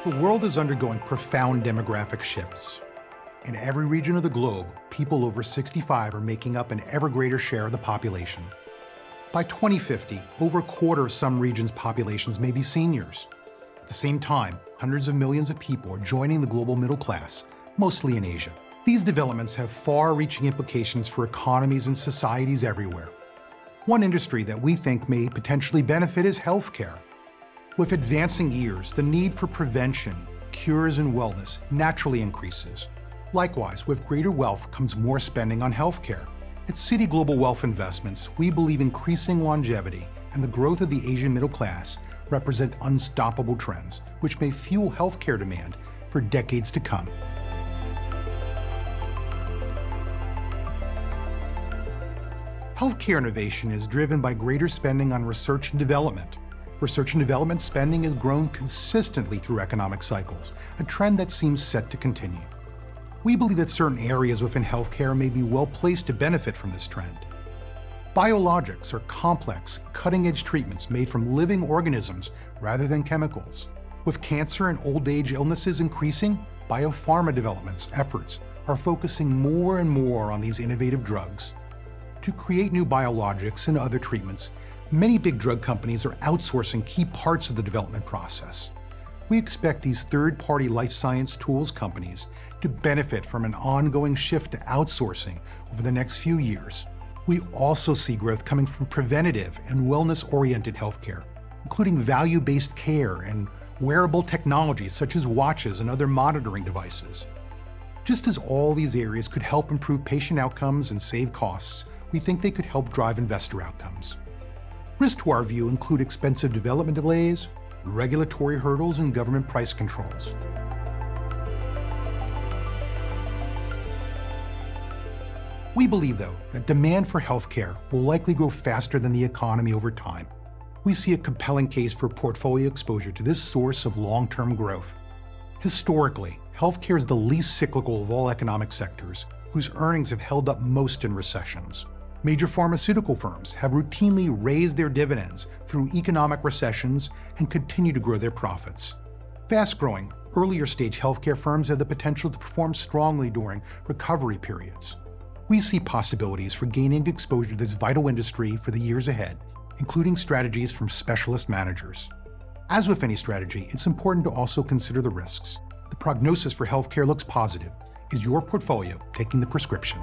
The world is undergoing profound demographic shifts. In every region of the globe, people over 65 are making up an ever greater share of the population. By 2050, over a quarter of some regions' populations may be seniors. At the same time, hundreds of millions of people are joining the global middle class, mostly in Asia. These developments have far-reaching implications for economies and societies everywhere. One industry that we think may potentially benefit is healthcare. With advancing years, the need for prevention, cures, and wellness naturally increases. Likewise, with greater wealth comes more spending on healthcare. At Citi Global Wealth Investments, we believe increasing longevity and the growth of the Asian middle class represent unstoppable trends, which may fuel healthcare demand for decades to come. Healthcare innovation is driven by greater spending on research and development. Research and development spending has grown consistently through economic cycles, a trend that seems set to continue. We believe that certain areas within healthcare may be well placed to benefit from this trend. Biologics are complex, cutting-edge treatments made from living organisms rather than chemicals. With cancer and old age illnesses increasing, biopharma development's efforts are focusing more and more on these innovative drugs. To create new biologics and other treatments, many big drug companies are outsourcing key parts of the development process. We expect these third-party life science tools companies to benefit from an ongoing shift to outsourcing over the next few years. We also see growth coming from preventative and wellness-oriented healthcare, including value-based care and wearable technologies such as watches and other monitoring devices. Just as all these areas could help improve patient outcomes and save costs, we think they could help drive investor outcomes. Risks to our view include expensive development delays, regulatory hurdles, and government price controls. We believe, though, that demand for healthcare will likely grow faster than the economy over time. We see a compelling case for portfolio exposure to this source of long-term growth. Historically, healthcare is the least cyclical of all economic sectors, whose earnings have held up most in recessions. Major pharmaceutical firms have routinely raised their dividends through economic recessions and continue to grow their profits. Fast-growing, earlier-stage healthcare firms have the potential to perform strongly during recovery periods. We see possibilities for gaining exposure to this vital industry for the years ahead, including strategies from specialist managers. As with any strategy, it's important to also consider the risks. The prognosis for healthcare looks positive. Is your portfolio taking the prescription?